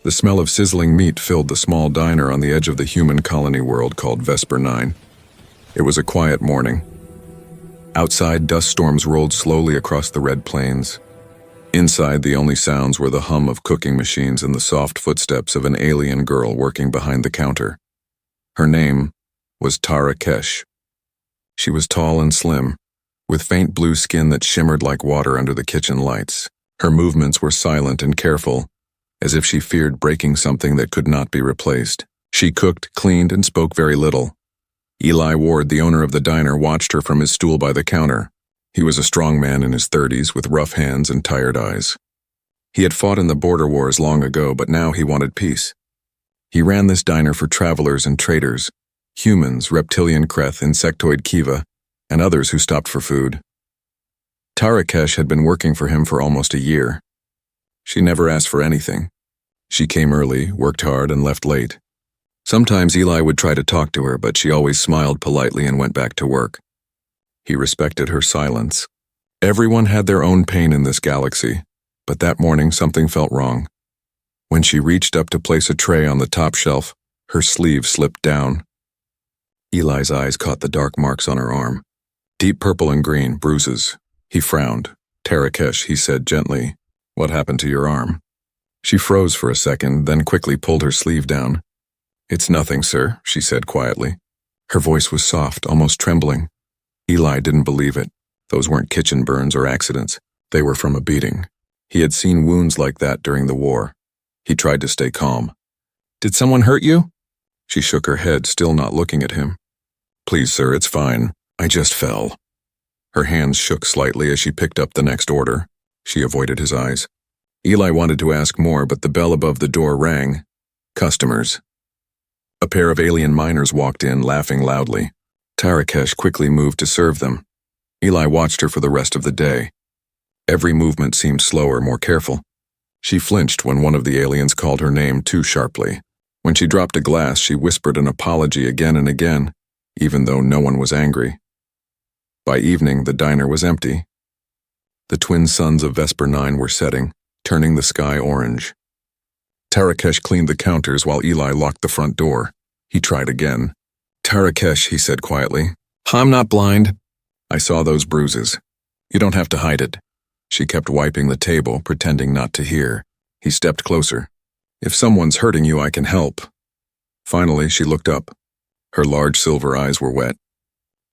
The smell of sizzling meat filled the small diner on the edge of the human colony world called Vesper 9. It was a quiet morning. Outside, dust storms rolled slowly across the red plains. Inside, the only sounds were the hum of cooking machines and the soft footsteps of an alien girl working behind the counter. Her name was Tara Kesh. She was tall and slim, with faint blue skin that shimmered like water under the kitchen lights. Her movements were silent and careful, as if she feared breaking something that could not be replaced. She cooked, cleaned, and spoke very little. Eli Ward, the owner of the diner, watched her from his stool by the counter. He was a strong man in his 30s with rough hands and tired eyes. He had fought in the border wars long ago, but now he wanted peace. He ran this diner for travelers and traders, humans, reptilian Kreth, insectoid Kiva, and others who stopped for food. Tara Kesh had been working for him for almost a year. She never asked for anything. She came early, worked hard, and left late. Sometimes Eli would try to talk to her, but she always smiled politely and went back to work. He respected her silence. Everyone had their own pain in this galaxy, but that morning something felt wrong. When she reached up to place a tray on the top shelf, her sleeve slipped down. Eli's eyes caught the dark marks on her arm. Deep purple and green, bruises. He frowned. "Tara Kesh," he said gently. "What happened to your arm?" She froze for a second, then quickly pulled her sleeve down. "It's nothing, sir," she said quietly. Her voice was soft, almost trembling. Eli didn't believe it. Those weren't kitchen burns or accidents. They were from a beating. He had seen wounds like that during the war. He tried to stay calm. "Did someone hurt you?" She shook her head, still not looking at him. "Please, sir, it's fine. I just fell." Her hands shook slightly as she picked up the next order. She avoided his eyes. Eli wanted to ask more, but the bell above the door rang. Customers. A pair of alien miners walked in, laughing loudly. Tara Kesh quickly moved to serve them. Eli watched her for the rest of the day. Every movement seemed slower, more careful. She flinched when one of the aliens called her name too sharply. When she dropped a glass, she whispered an apology again and again, even though no one was angry. By evening, the diner was empty. The twin suns of Vesper 9 were setting, turning the sky orange. Tara Kesh cleaned the counters while Eli locked the front door. He tried again. "Tara Kesh," he said quietly. "I'm not blind. I saw those bruises. You don't have to hide it." She kept wiping the table, pretending not to hear. He stepped closer. "If someone's hurting you, I can help." Finally, she looked up. Her large silver eyes were wet.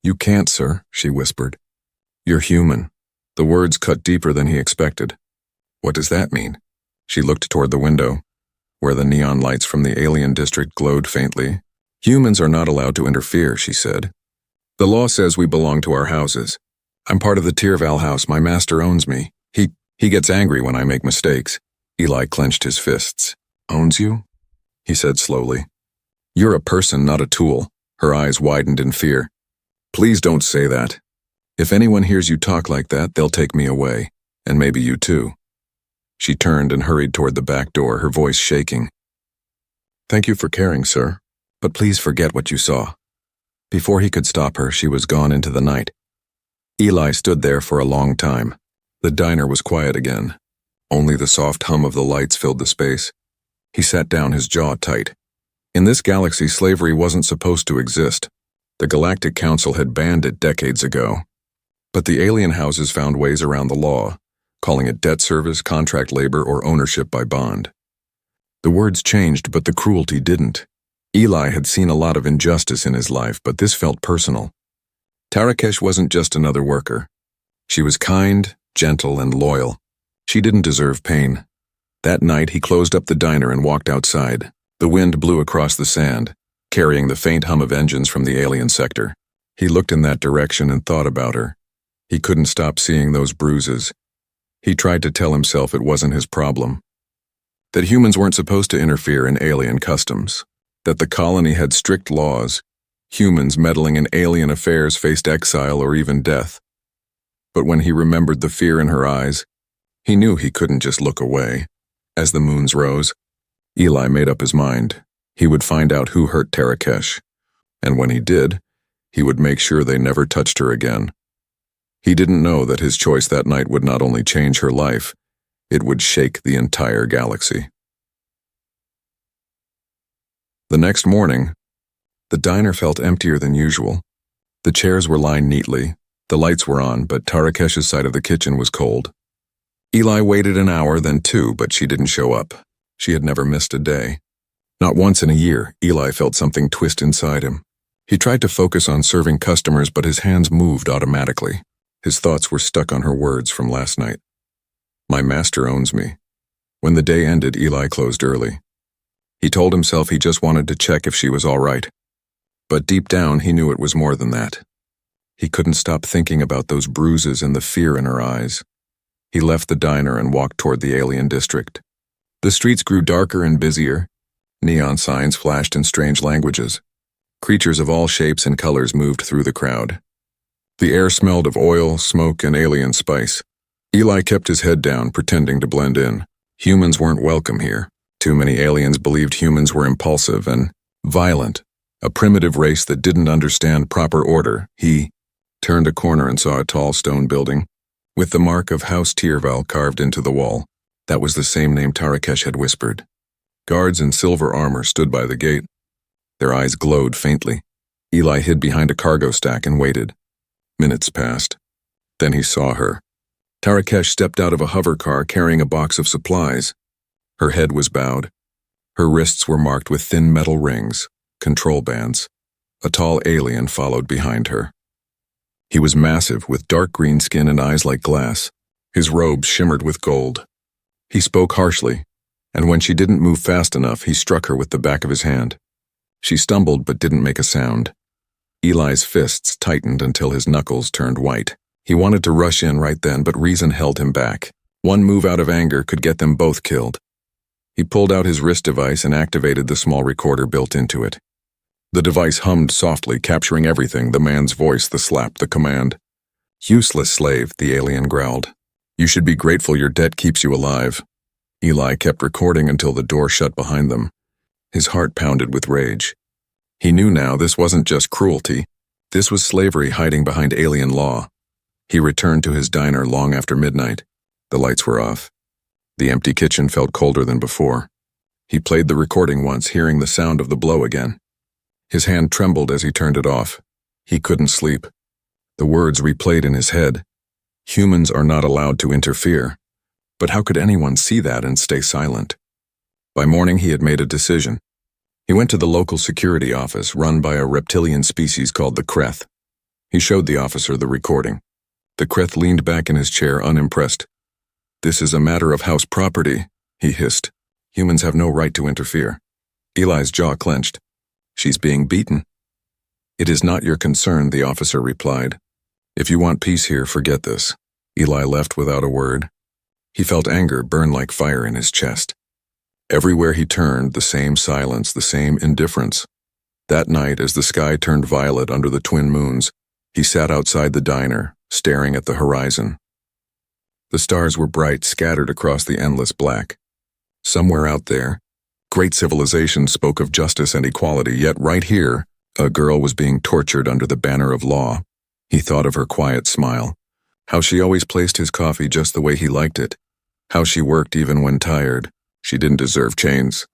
"You can't, sir," she whispered. "You're human." The words cut deeper than he expected. "What does that mean?" She looked toward the window, where the neon lights from the alien district glowed faintly. "Humans are not allowed to interfere," she said. "The law says we belong to our houses. I'm part of the Tyrval house. My master owns me. He gets angry when I make mistakes." Eli clenched his fists. "Owns you?" he said slowly. "You're a person, not a tool." Her eyes widened in fear. "Please don't say that. If anyone hears you talk like that, they'll take me away, and maybe you too." She turned and hurried toward the back door, her voice shaking. "Thank you for caring, sir, but please forget what you saw." Before he could stop her, she was gone into the night. Eli stood there for a long time. The diner was quiet again. Only the soft hum of the lights filled the space. He sat down, his jaw tight. In this galaxy, slavery wasn't supposed to exist. The Galactic Council had banned it decades ago. But the alien houses found ways around the law, calling it debt service, contract labor, or ownership by bond. The words changed, but the cruelty didn't. Eli had seen a lot of injustice in his life, but this felt personal. Tara Kesh wasn't just another worker. She was kind, gentle, and loyal. She didn't deserve pain. That night, he closed up the diner and walked outside. The wind blew across the sand, carrying the faint hum of engines from the alien sector. He looked in that direction and thought about her. He couldn't stop seeing those bruises. He tried to tell himself it wasn't his problem. That humans weren't supposed to interfere in alien customs. That the colony had strict laws. Humans meddling in alien affairs faced exile or even death. But when he remembered the fear in her eyes, he knew he couldn't just look away. As the moons rose, Eli made up his mind. He would find out who hurt Tara Kesh. And when he did, he would make sure they never touched her again. He didn't know that his choice that night would not only change her life, it would shake the entire galaxy. The next morning, the diner felt emptier than usual. The chairs were lined neatly, the lights were on, but Tarakesh's side of the kitchen was cold. Eli waited an hour, then 2, but she didn't show up. She had never missed a day. Not once in a year, Eli felt something twist inside him. He tried to focus on serving customers, but his hands moved automatically. His thoughts were stuck on her words from last night. My master owns me. When the day ended, Eli closed early. He told himself he just wanted to check if she was all right. But deep down, he knew it was more than that. He couldn't stop thinking about those bruises and the fear in her eyes. He left the diner and walked toward the alien district. The streets grew darker and busier. Neon signs flashed in strange languages. Creatures of all shapes and colors moved through the crowd. The air smelled of oil, smoke, and alien spice. Eli kept his head down, pretending to blend in. Humans weren't welcome here. Too many aliens believed humans were impulsive and violent, a primitive race that didn't understand proper order. He turned a corner and saw a tall stone building, with the mark of House Tierval carved into the wall. That was the same name Tarakesh had whispered. Guards in silver armor stood by the gate. Their eyes glowed faintly. Eli hid behind a cargo stack and waited. Minutes passed. Then he saw her. Tarakesh stepped out of a hover car carrying a box of supplies. Her head was bowed. Her wrists were marked with thin metal rings, control bands. A tall alien followed behind her. He was massive, with dark green skin and eyes like glass. His robes shimmered with gold. He spoke harshly, and when she didn't move fast enough, he struck her with the back of his hand. She stumbled but didn't make a sound. Eli's fists tightened until his knuckles turned white. He wanted to rush in right then, but reason held him back. One move out of anger could get them both killed. He pulled out his wrist device and activated the small recorder built into it. The device hummed softly, capturing everything: the man's voice, the slap, the command. "Useless slave," the alien growled. "You should be grateful your debt keeps you alive." Eli kept recording until the door shut behind them. His heart pounded with rage. He knew now this wasn't just cruelty. This was slavery hiding behind alien law. He returned to his diner long after midnight. The lights were off. The empty kitchen felt colder than before. He played the recording once, hearing the sound of the blow again. His hand trembled as he turned it off. He couldn't sleep. The words replayed in his head. Humans are not allowed to interfere. But how could anyone see that and stay silent? By morning, he had made a decision. He went to the local security office, run by a reptilian species called the Kreth. He showed the officer the recording. The Kreth leaned back in his chair, unimpressed. "This is a matter of house property," he hissed. "Humans have no right to interfere." Eli's jaw clenched. "She's being beaten." "It is not your concern," the officer replied. "If you want peace here, forget this." Eli left without a word. He felt anger burn like fire in his chest. Everywhere he turned, the same silence, the same indifference. That night, as the sky turned violet under the twin moons, he sat outside the diner, staring at the horizon. The stars were bright, scattered across the endless black. Somewhere out there, great civilizations spoke of justice and equality, yet right here, a girl was being tortured under the banner of law. He thought of her quiet smile, how she always placed his coffee just the way he liked it, how she worked even when tired. She didn't deserve chains.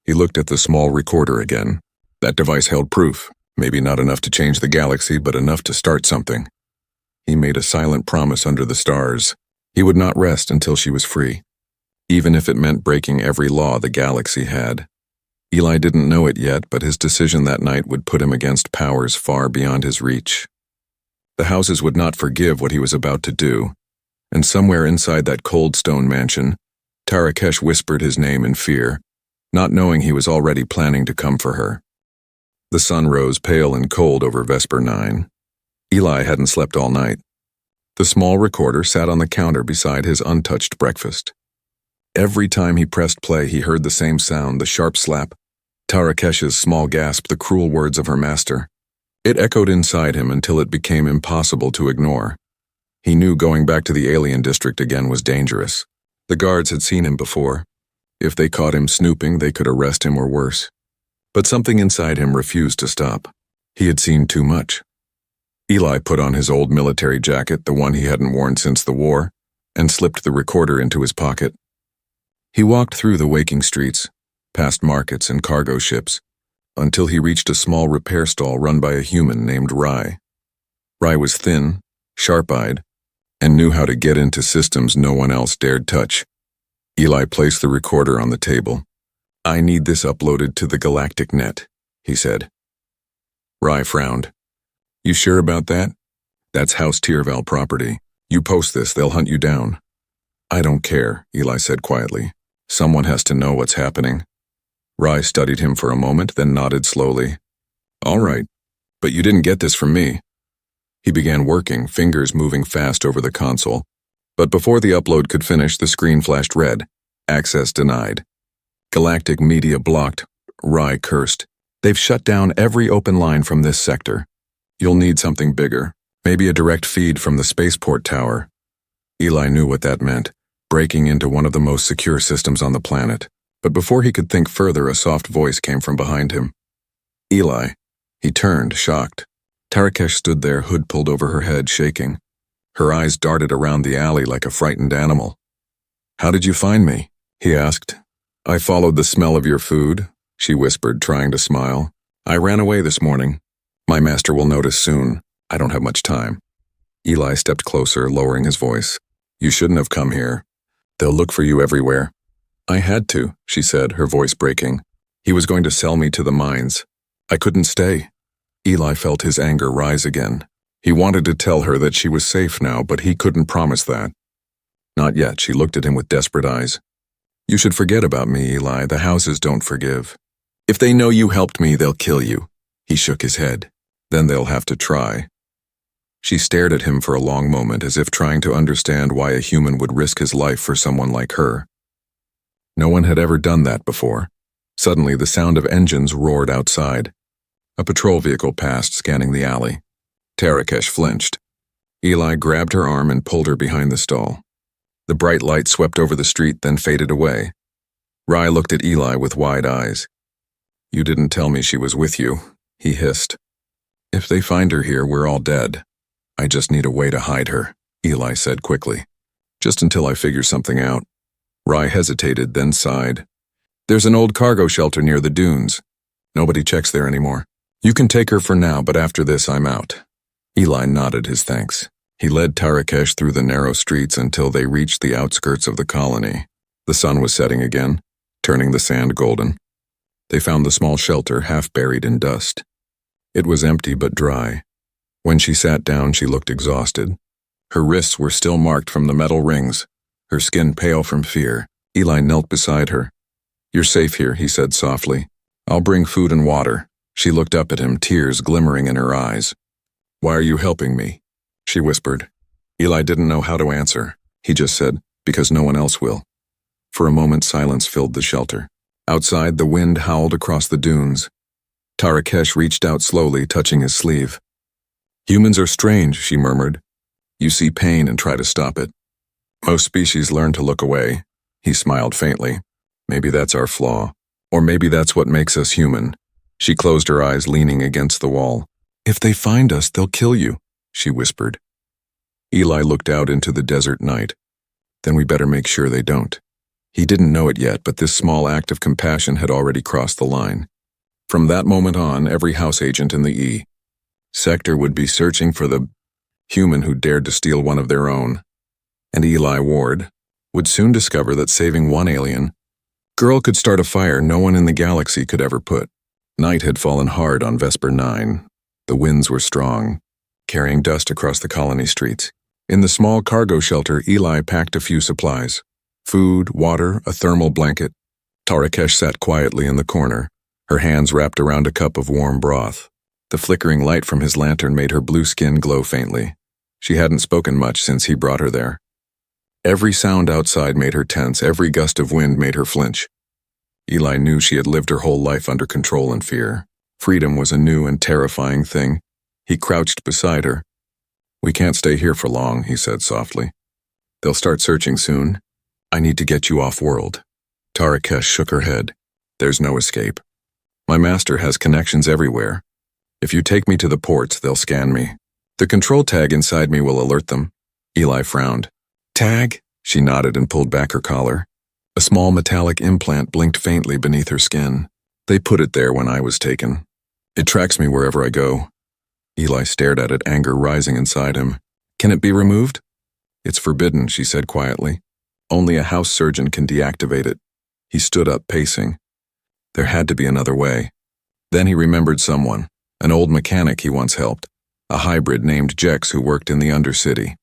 He looked at the small recorder again. That device held proof, maybe not enough to change the galaxy, but enough to start something. He made a silent promise under the stars. He would not rest until she was free, even if it meant breaking every law the galaxy had. Eli didn't know it yet, but his decision that night would put him against powers far beyond his reach. The houses would not forgive what he was about to do, and somewhere inside that cold stone mansion, Tarakesh whispered his name in fear, not knowing he was already planning to come for her. The sun rose pale and cold over Vesper 9. Eli hadn't slept all night. The small recorder sat on the counter beside his untouched breakfast. Every time he pressed play, he heard the same sound, the sharp slap, Tarakesh's small gasp, the cruel words of her master. It echoed inside him until it became impossible to ignore. He knew going back to the alien district again was dangerous. The guards had seen him before. If they caught him snooping, they could arrest him or worse. But something inside him refused to stop. He had seen too much. Eli put on his old military jacket, the one he hadn't worn since the war, and slipped the recorder into his pocket. He walked through the waking streets, past markets and cargo ships, until he reached a small repair stall run by a human named Rye. Rye was thin, sharp-eyed, and knew how to get into systems no one else dared touch. Eli placed the recorder on the table. "I need this uploaded to the galactic net," he said. Rye frowned. "You sure about that? That's House Tierval property. You post this, they'll hunt you down." "I don't care," Eli said quietly. "Someone has to know what's happening." Rye studied him for a moment, then nodded slowly. "All right, but you didn't get this from me." He began working, fingers moving fast over the console. But before the upload could finish, the screen flashed red. Access denied. Galactic media blocked. Rye cursed. "They've shut down every open line from this sector. You'll need something bigger, maybe a direct feed from the spaceport tower." Eli knew what that meant, breaking into one of the most secure systems on the planet. But before he could think further, a soft voice came from behind him. "Eli." He turned, shocked. Tarakesh stood there, hood pulled over her head, shaking. Her eyes darted around the alley like a frightened animal. "How did you find me?" he asked. "I followed the smell of your food," she whispered, trying to smile. "I ran away this morning. My master will notice soon. I don't have much time." Eli stepped closer, lowering his voice. "You shouldn't have come here. They'll look for you everywhere." "I had to," she said, her voice breaking. "He was going to sell me to the mines. I couldn't stay." Eli felt his anger rise again. He wanted to tell her that she was safe now, but he couldn't promise that. "Not yet," she looked at him with desperate eyes. "You should forget about me, Eli. The houses don't forgive. If they know you helped me, they'll kill you." He shook his head. "Then they'll have to try." She stared at him for a long moment, as if trying to understand why a human would risk his life for someone like her. No one had ever done that before. Suddenly, the sound of engines roared outside. A patrol vehicle passed, scanning the alley. Tarakesh flinched. Eli grabbed her arm and pulled her behind the stall. The bright light swept over the street, then faded away. Rye looked at Eli with wide eyes. "You didn't tell me she was with you," he hissed. "If they find her here, we're all dead. I just need a way to hide her," Eli said quickly. "Just until I figure something out." Rye hesitated, then sighed. "There's an old cargo shelter near the dunes. Nobody checks there anymore. You can take her for now, but after this, I'm out." Eli nodded his thanks. He led Tarakesh through the narrow streets until they reached the outskirts of the colony. The sun was setting again, turning the sand golden. They found the small shelter half buried in dust. It was empty but dry. When she sat down, she looked exhausted. Her wrists were still marked from the metal rings, her skin pale from fear. Eli knelt beside her. "You're safe here," he said softly. "I'll bring food and water." She looked up at him, tears glimmering in her eyes. "Why are you helping me?" she whispered. Eli didn't know how to answer. He just said, "Because no one else will." For a moment, silence filled the shelter. Outside, the wind howled across the dunes. Tarakesh reached out slowly, touching his sleeve. "Humans are strange," she murmured. "You see pain and try to stop it. Most species learn to look away." He smiled faintly. "Maybe that's our flaw. Or maybe that's what makes us human." She closed her eyes, leaning against the wall. "If they find us, they'll kill you," she whispered. Eli looked out into the desert night. "Then we better make sure they don't." He didn't know it yet, but this small act of compassion had already crossed the line. From that moment on, every house agent in the E sector would be searching for the human who dared to steal one of their own. And Eli Ward would soon discover that saving one alien girl could start a fire no one in the galaxy could ever put. Night had fallen hard on Vesper 9. The winds were strong, carrying dust across the colony streets. In the small cargo shelter, Eli packed a few supplies. Food, water, a thermal blanket. Tarakesh sat quietly in the corner, her hands wrapped around a cup of warm broth. The flickering light from his lantern made her blue skin glow faintly. She hadn't spoken much since he brought her there. Every sound outside made her tense, every gust of wind made her flinch. Eli knew she had lived her whole life under control and fear. Freedom was a new and terrifying thing. He crouched beside her. "We can't stay here for long," he said softly. "They'll start searching soon. I need to get you off-world." Tarakesh shook her head. "There's no escape. My master has connections everywhere. If you take me to the ports, they'll scan me. The control tag inside me will alert them." Eli frowned. "Tag?" She nodded and pulled back her collar. A small metallic implant blinked faintly beneath her skin. They put it there when I was taken. It tracks me wherever I go. Eli stared at it, anger rising inside him. Can it be removed? It's forbidden, she said quietly. Only a house surgeon can deactivate it. He stood up, pacing. There had to be another way. Then he remembered someone, an old mechanic he once helped, a hybrid named Jex who worked in the Undercity.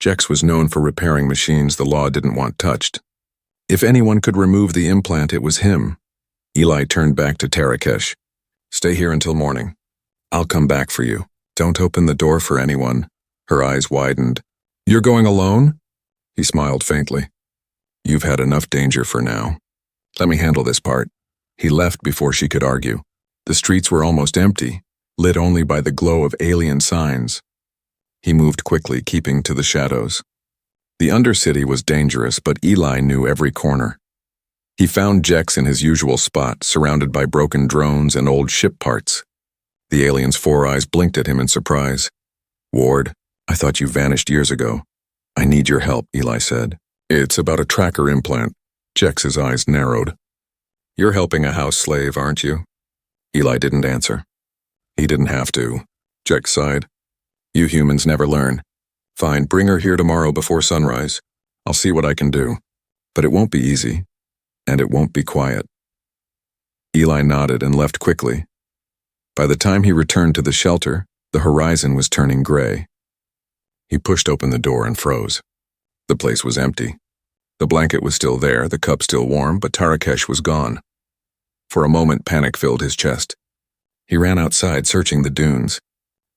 Jex was known for repairing machines the law didn't want touched. If anyone could remove the implant, it was him. Eli turned back to Tarakesh. Stay here until morning. I'll come back for you. Don't open the door for anyone. Her eyes widened. You're going alone? He smiled faintly. You've had enough danger for now. Let me handle this part. He left before she could argue. The streets were almost empty, lit only by the glow of alien signs. He moved quickly, keeping to the shadows. The Undercity was dangerous, but Eli knew every corner. He found Jex in his usual spot, surrounded by broken drones and old ship parts. The alien's 4 eyes blinked at him in surprise. Ward, I thought you vanished years ago. I need your help, Eli said. It's about a tracker implant. Jex's eyes narrowed. You're helping a house slave, aren't you? Eli didn't answer. He didn't have to. Jex sighed. You humans never learn. Fine, bring her here tomorrow before sunrise. I'll see what I can do. But it won't be easy. And it won't be quiet. Eli nodded and left quickly. By the time he returned to the shelter, the horizon was turning gray. He pushed open the door and froze. The place was empty. The blanket was still there, the cup still warm, but Tarakesh was gone. For a moment, panic filled his chest. He ran outside, searching the dunes.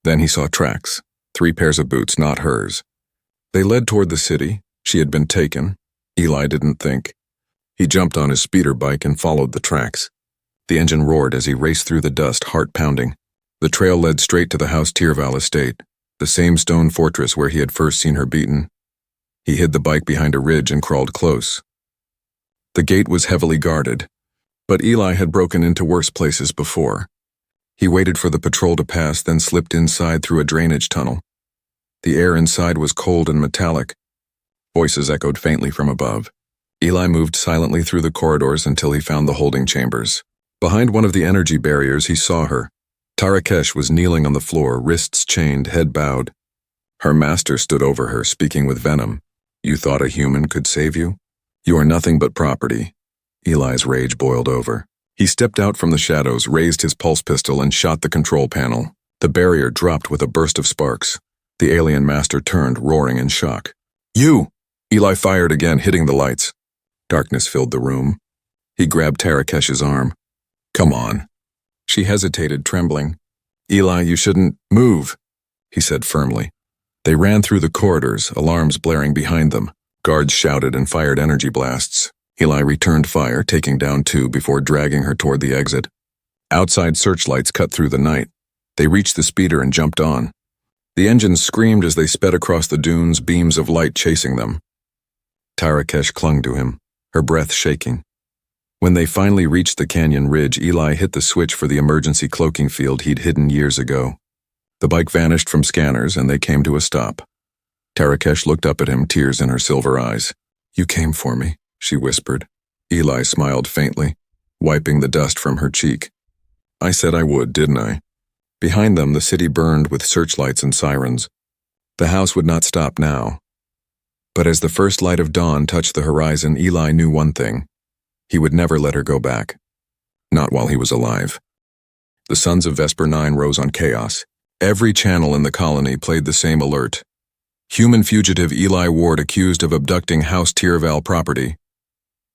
Then he saw tracks, 3 pairs of boots, not hers. They led toward the city. She had been taken. Eli didn't think. He jumped on his speeder bike and followed the tracks. The engine roared as he raced through the dust, heart pounding. The trail led straight to the House Tyrval estate, the same stone fortress where he had first seen her beaten. He hid the bike behind a ridge and crawled close. The gate was heavily guarded, but Eli had broken into worse places before. He waited for the patrol to pass, then slipped inside through a drainage tunnel. The air inside was cold and metallic. Voices echoed faintly from above. Eli moved silently through the corridors until he found the holding chambers. Behind one of the energy barriers, he saw her. Tarakesh was kneeling on the floor, wrists chained, head bowed. Her master stood over her, speaking with venom. You thought a human could save you? You are nothing but property. Eli's rage boiled over. He stepped out from the shadows, raised his pulse pistol, and shot the control panel. The barrier dropped with a burst of sparks. The alien master turned, roaring in shock. You! Eli fired again, hitting the lights. Darkness filled the room. He grabbed Tarakesh's arm. Come on. She hesitated, trembling. Eli, you shouldn't move, he said firmly. They ran through the corridors, alarms blaring behind them. Guards shouted and fired energy blasts. Eli returned fire, taking down 2 before dragging her toward the exit. Outside searchlights cut through the night. They reached the speeder and jumped on. The engines screamed as they sped across the dunes, beams of light chasing them. Tarakesh clung to him, her breath shaking. When they finally reached the canyon ridge, Eli hit the switch for the emergency cloaking field he'd hidden years ago. The bike vanished from scanners and they came to a stop. Tarakesh looked up at him, tears in her silver eyes. You came for me, she whispered. Eli smiled faintly, wiping the dust from her cheek. I said I would, didn't I? Behind them, the city burned with searchlights and sirens. The house would not stop now. But as the first light of dawn touched the horizon, Eli knew one thing. He would never let her go back. Not while he was alive. The sons of Vesper 9 rose on chaos. Every channel in the colony played the same alert. Human fugitive Eli Ward accused of abducting House Tyrval property.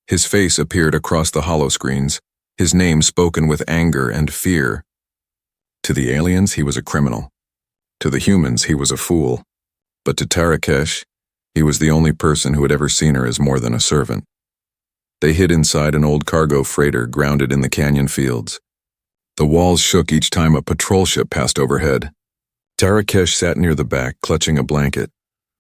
His face appeared across the holoscreens, his name spoken with anger and fear. To the aliens, he was a criminal. To the humans, he was a fool. But to Tarakesh, he was the only person who had ever seen her as more than a servant. They hid inside an old cargo freighter grounded in the canyon fields. The walls shook each time a patrol ship passed overhead. Tarakesh sat near the back, clutching a blanket,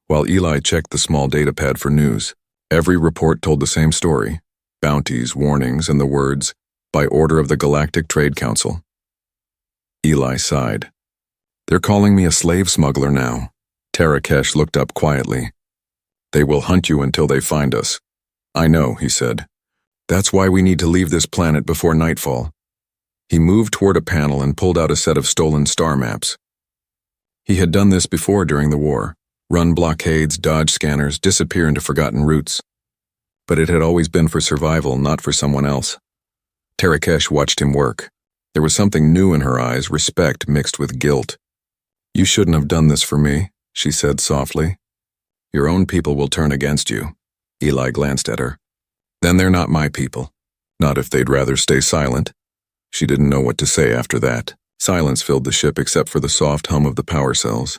while Eli checked the small datapad for news. Every report told the same story: bounties, warnings, and the words, by order of the Galactic Trade Council. Eli sighed. They're calling me a slave smuggler now. Tarakesh looked up quietly. They will hunt you until they find us. I know, he said. That's why we need to leave this planet before nightfall. He moved toward a panel and pulled out a set of stolen star maps. He had done this before during the war, run blockades, dodge scanners, disappear into forgotten routes. But it had always been for survival, not for someone else. Tarakesh watched him work. There was something new in her eyes, respect mixed with guilt. You shouldn't have done this for me, she said softly. Your own people will turn against you. Eli glanced at her. Then they're not my people. Not if they'd rather stay silent. She didn't know what to say after that. Silence filled the ship except for the soft hum of the power cells.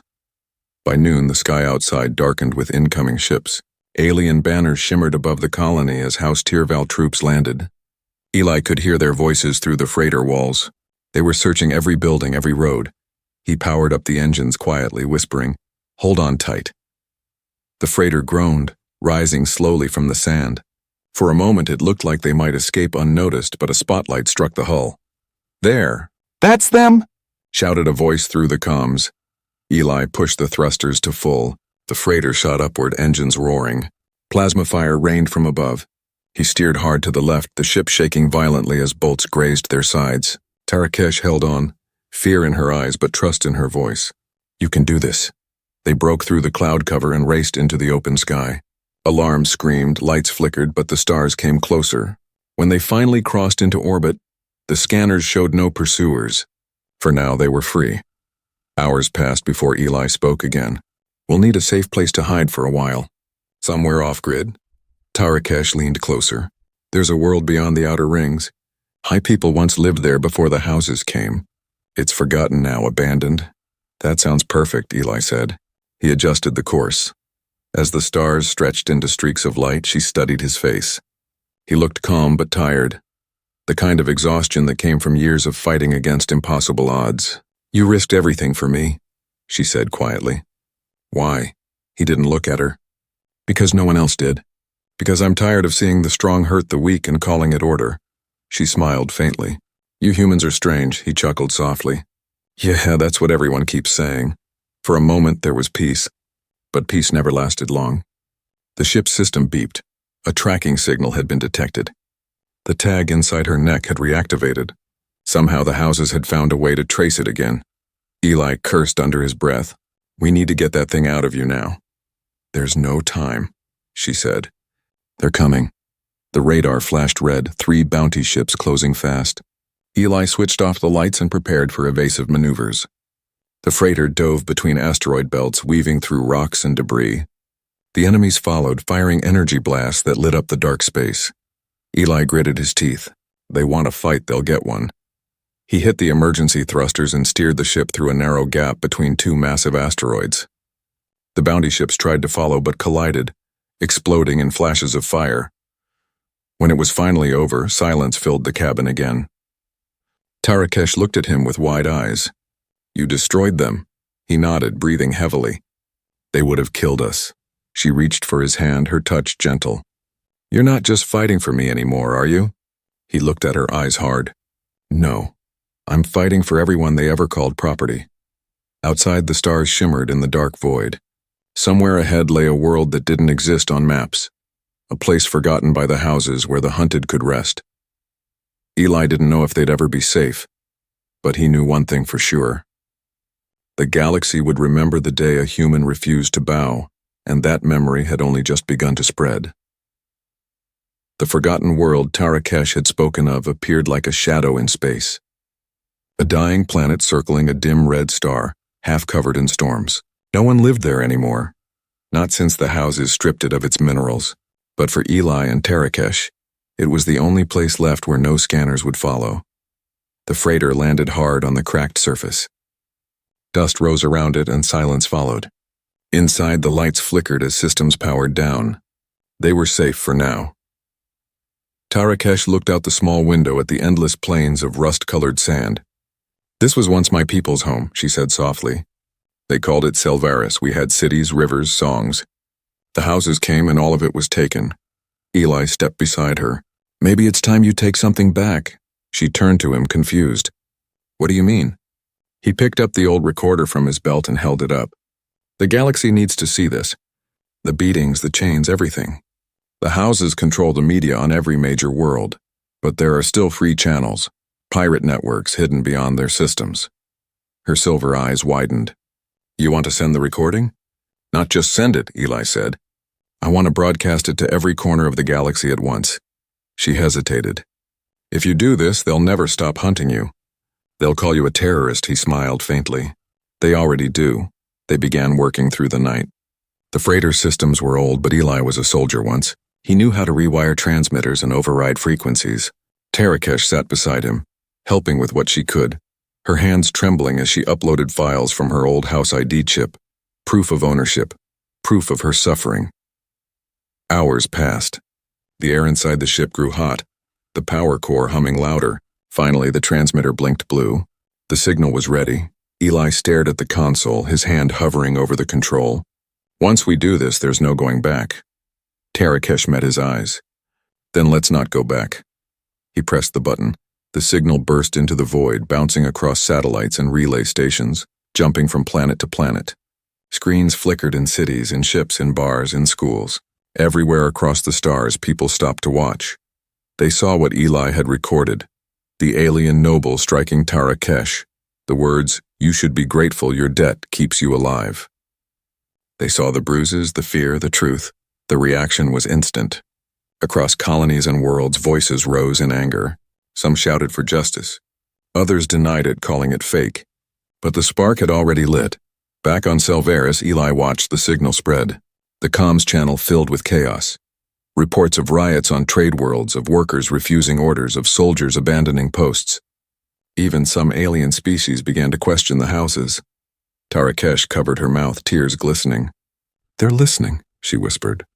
By noon, the sky outside darkened with incoming ships. Alien banners shimmered above the colony as House Tyrval troops landed. Eli could hear their voices through the freighter walls. They were searching every building, every road. He powered up the engines quietly, whispering, "Hold on tight." The freighter groaned, rising slowly from the sand. For a moment it looked like they might escape unnoticed, but a spotlight struck the hull. "There! That's them!" shouted a voice through the comms. Eli pushed the thrusters to full. The freighter shot upward, engines roaring. Plasma fire rained from above. He steered hard to the left, the ship shaking violently as bolts grazed their sides. Tarakesh held on, fear in her eyes but trust in her voice. "You can do this." They broke through the cloud cover and raced into the open sky. Alarms screamed, lights flickered, but the stars came closer. When they finally crossed into orbit, the scanners showed no pursuers. For now, they were free. Hours passed before Eli spoke again. "We'll need a safe place to hide for a while. Somewhere off-grid." Tarakesh leaned closer. "There's a world beyond the outer rings. High people once lived there before the houses came. It's forgotten now, abandoned." "That sounds perfect," Eli said. He adjusted the course. As the stars stretched into streaks of light, she studied his face. He looked calm but tired, the kind of exhaustion that came from years of fighting against impossible odds. "You risked everything for me," she said quietly. "Why?" He didn't look at her. "Because no one else did. Because I'm tired of seeing the strong hurt the weak and calling it order." She smiled faintly. "You humans are strange," he chuckled softly. "Yeah, that's what everyone keeps saying." For a moment there was peace, but peace never lasted long. The ship's system beeped. A tracking signal had been detected. The tag inside her neck had reactivated. Somehow the houses had found a way to trace it again. Eli cursed under his breath. "We need to get that thing out of you now." "There's no time," she said. "They're coming." The radar flashed red, 3 bounty ships closing fast. Eli switched off the lights and prepared for evasive maneuvers. The freighter dove between asteroid belts, weaving through rocks and debris. The enemies followed, firing energy blasts that lit up the dark space. Eli gritted his teeth. They want a fight, they'll get one. He hit the emergency thrusters and steered the ship through a narrow gap between 2 massive asteroids. The bounty ships tried to follow but collided, exploding in flashes of fire. When it was finally over, silence filled the cabin again. Tarakesh looked at him with wide eyes. "You destroyed them." He nodded, breathing heavily. "They would have killed us." She reached for his hand, her touch gentle. "You're not just fighting for me anymore, are you?" He looked at her, eyes hard. "No. I'm fighting for everyone they ever called property." Outside, the stars shimmered in the dark void. Somewhere ahead lay a world that didn't exist on maps, a place forgotten by the houses where the hunted could rest. Eli didn't know if they'd ever be safe, but he knew one thing for sure. The galaxy would remember the day a human refused to bow, and that memory had only just begun to spread. The forgotten world Tarakesh had spoken of appeared like a shadow in space. A dying planet circling a dim red star, half covered in storms. No one lived there anymore, not since the houses stripped it of its minerals. But for Eli and Tarakesh, it was the only place left where no scanners would follow. The freighter landed hard on the cracked surface. Dust rose around it and silence followed. Inside, the lights flickered as systems powered down. They were safe for now. Tarakesh looked out the small window at the endless plains of rust-colored sand. "This was once my people's home," she said softly. "They called it Selvaris. We had cities, rivers, songs. The houses came and all of it was taken." Eli stepped beside her. "Maybe it's time you take something back." She turned to him, confused. "What do you mean?" He picked up the old recorder from his belt and held it up. "The galaxy needs to see this. The beatings, the chains, everything. The houses control the media on every major world, but there are still free channels, pirate networks hidden beyond their systems. Her silver eyes widened. You want to send the recording? Not just send it, Eli said. I want to broadcast it to every corner of the galaxy at once. She hesitated. If you do this, they'll never stop hunting you. They'll call you a terrorist, he smiled faintly. They already do. They began working through the night. The freighter systems were old, but Eli was a soldier once. He knew how to rewire transmitters and override frequencies. Tarakesh sat beside him, helping with what she could, her hands trembling as she uploaded files from her old house ID chip, proof of ownership, proof of her suffering. Hours passed. The air inside the ship grew hot, the power core humming louder. Finally, the transmitter blinked blue. The signal was ready. Eli stared at the console, his hand hovering over the control. Once we do this, there's no going back. Tarakesh met his eyes. Then let's not go back. He pressed the button. The signal burst into the void, bouncing across satellites and relay stations, jumping from planet to planet. Screens flickered in cities, in ships, in bars, in schools. Everywhere across the stars, people stopped to watch. They saw what Eli had recorded. The alien noble striking Tarakesh. The words, "You should be grateful your debt keeps you alive." They saw the bruises, the fear, the truth. The reaction was instant. Across colonies and worlds, voices rose in anger. Some shouted for justice. Others denied it, calling it fake. But the spark had already lit. Back on Selvaris, Eli watched the signal spread. The comms channel filled with chaos. Reports of riots on trade worlds, of workers refusing orders, of soldiers abandoning posts. Even some alien species began to question the houses. Tarakesh covered her mouth, tears glistening. "They're listening," she whispered.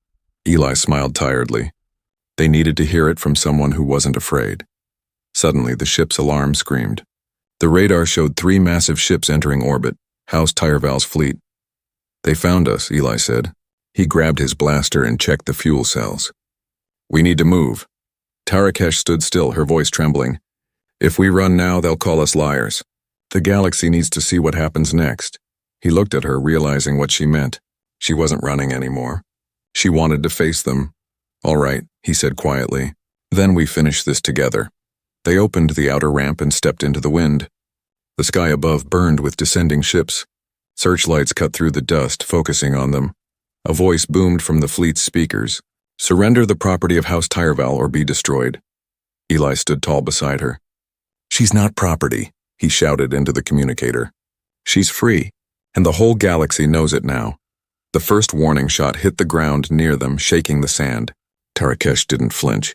Eli smiled tiredly. They needed to hear it from someone who wasn't afraid. Suddenly, the ship's alarm screamed. The radar showed 3 massive ships entering orbit, House Tyreval's fleet. "They found us," Eli said. He grabbed his blaster and checked the fuel cells. "We need to move." Tarakesh stood still, her voice trembling. "If we run now, they'll call us liars. The galaxy needs to see what happens next." He looked at her, realizing what she meant. She wasn't running anymore. She wanted to face them. "All right," he said quietly. "Then we finish this together." They opened the outer ramp and stepped into the wind. The sky above burned with descending ships. Searchlights cut through the dust, focusing on them. A voice boomed from the fleet's speakers. "Surrender the property of House Tyreval or be destroyed." Eli stood tall beside her. "She's not property," he shouted into the communicator. "She's free, and the whole galaxy knows it now." The first warning shot hit the ground near them, shaking the sand. Tarakesh didn't flinch.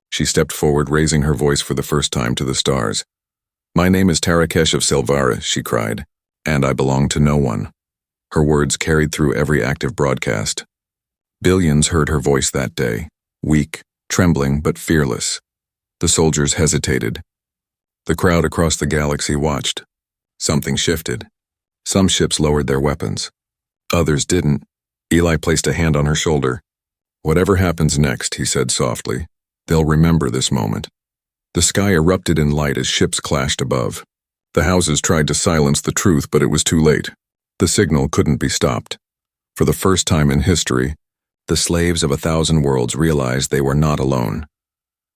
She stepped forward, raising her voice for the first time to the stars. "My name is Tarakesh of Selvaris," she cried, "and I belong to no one." Her words carried through every active broadcast. Billions heard her voice that day, weak, trembling, but fearless. The soldiers hesitated. The crowd across the galaxy watched. Something shifted. Some ships lowered their weapons. Others didn't. Eli placed a hand on her shoulder. "Whatever happens next," he said softly, "they'll remember this moment." The sky erupted in light as ships clashed above. The houses tried to silence the truth, but it was too late. The signal couldn't be stopped. For the first time in history, the slaves of 1,000 worlds realized they were not alone.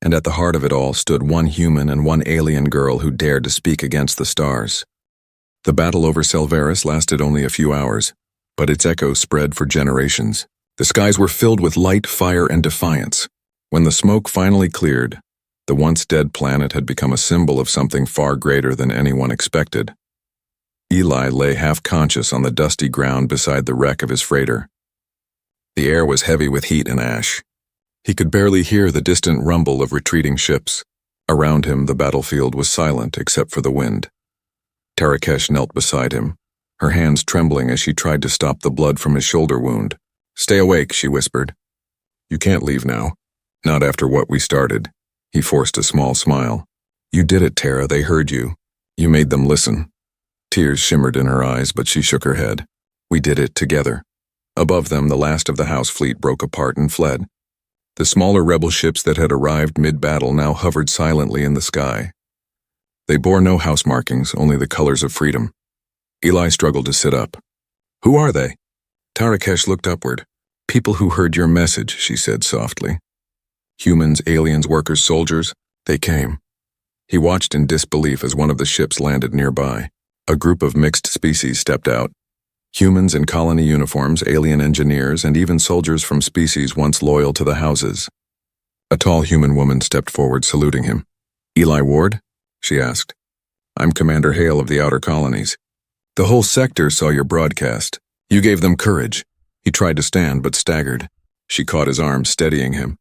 And at the heart of it all stood one human and one alien girl who dared to speak against the stars. The battle over Selvaris lasted only a few hours, but its echoes spread for generations. The skies were filled with light, fire, and defiance. When the smoke finally cleared, the once dead planet had become a symbol of something far greater than anyone expected. Eli lay half-conscious on the dusty ground beside the wreck of his freighter. The air was heavy with heat and ash. He could barely hear the distant rumble of retreating ships. Around him, the battlefield was silent except for the wind. Tarakesh knelt beside him, her hands trembling as she tried to stop the blood from his shoulder wound. "Stay awake," she whispered. "You can't leave now. Not after what we started." He forced a small smile. "You did it, Tara. They heard you. You made them listen." Tears shimmered in her eyes, but she shook her head. "We did it together." Above them, the last of the house fleet broke apart and fled. The smaller rebel ships that had arrived mid-battle now hovered silently in the sky. They bore no house markings, only the colors of freedom. Eli struggled to sit up. "Who are they?" Tarakesh looked upward. "People who heard your message," she said softly. Humans, aliens, workers, soldiers, they came. He watched in disbelief as one of the ships landed nearby. A group of mixed species stepped out. Humans in colony uniforms, alien engineers, and even soldiers from species once loyal to the houses. A tall human woman stepped forward, saluting him. "Eli Ward?" she asked. "I'm Commander Hale of the Outer Colonies. The whole sector saw your broadcast. You gave them courage." He tried to stand, but staggered. She caught his arm, steadying him.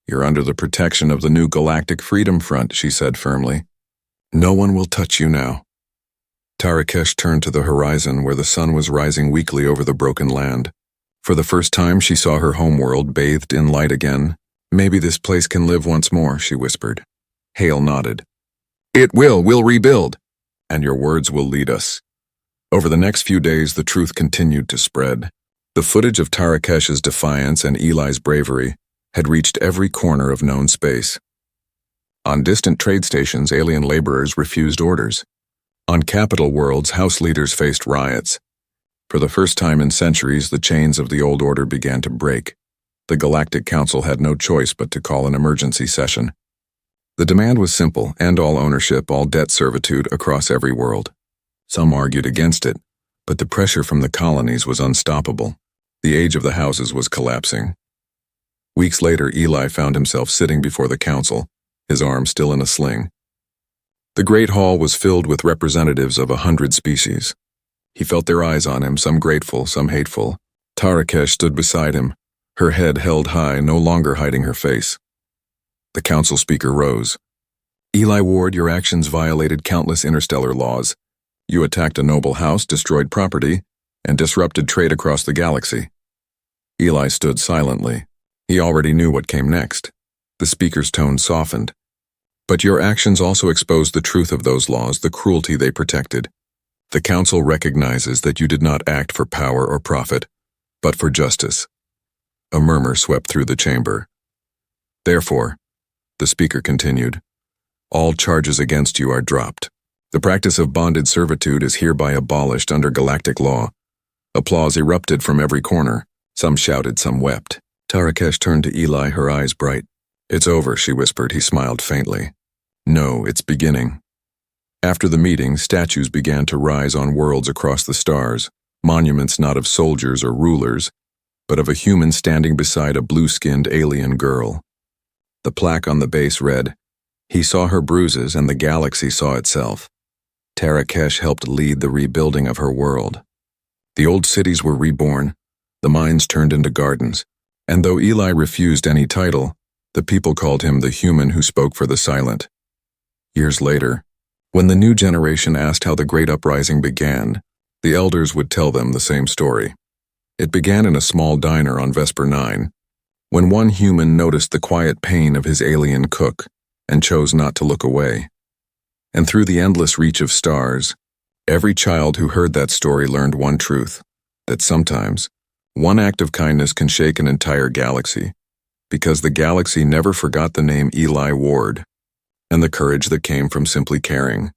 "You're under the protection of the new Galactic Freedom Front," she said firmly. "No one will touch you now." Tarakesh turned to the horizon where the sun was rising weakly over the broken land. For the first time, she saw her homeworld bathed in light again. "Maybe this place can live once more," she whispered. Hale nodded. We'll rebuild. And your words will lead us." Over the next few days, the truth continued to spread. The footage of Tarakesh's defiance and Eli's bravery had reached every corner of known space. On distant trade stations, alien laborers refused orders. On capital worlds, house leaders faced riots. For the first time in centuries, the chains of the old order began to break. The Galactic Council had no choice but to call an emergency session. The demand was simple: end all ownership, all debt servitude across every world. Some argued against it, but the pressure from the colonies was unstoppable. The age of the houses was collapsing. Weeks later, Eli found himself sitting before the council, his arm still in a sling. The great hall was filled with representatives of 100 species. He felt their eyes on him, some grateful, some hateful. Tarakesh stood beside him, her head held high, no longer hiding her face. The council speaker rose. "Eli Ward, your actions violated countless interstellar laws. You attacked a noble house, destroyed property, and disrupted trade across the galaxy." Eli stood silently. He already knew what came next. The speaker's tone softened. "But your actions also exposed the truth of those laws, the cruelty they protected. The council recognizes that you did not act for power or profit, but for justice." A murmur swept through the chamber. "Therefore," the speaker continued, "all charges against you are dropped. The practice of bonded servitude is hereby abolished under galactic law." Applause erupted from every corner. Some shouted, some wept. Tarakesh turned to Eli, her eyes bright. "It's over," she whispered. He smiled faintly. "No, it's beginning." After the meeting, statues began to rise on worlds across the stars, monuments not of soldiers or rulers, but of a human standing beside a blue-skinned alien girl. The plaque on the base read, "He saw her bruises and the galaxy saw itself." Tarakesh helped lead the rebuilding of her world. The old cities were reborn, the mines turned into gardens, and though Eli refused any title, the people called him the human who spoke for the silent. Years later, when the new generation asked how the Great Uprising began, the elders would tell them the same story. It began in a small diner on Vesper 9, when one human noticed the quiet pain of his alien cook and chose not to look away. And through the endless reach of stars, every child who heard that story learned one truth, that sometimes one act of kindness can shake an entire galaxy, because the galaxy never forgot the name Eli Ward and the courage that came from simply caring.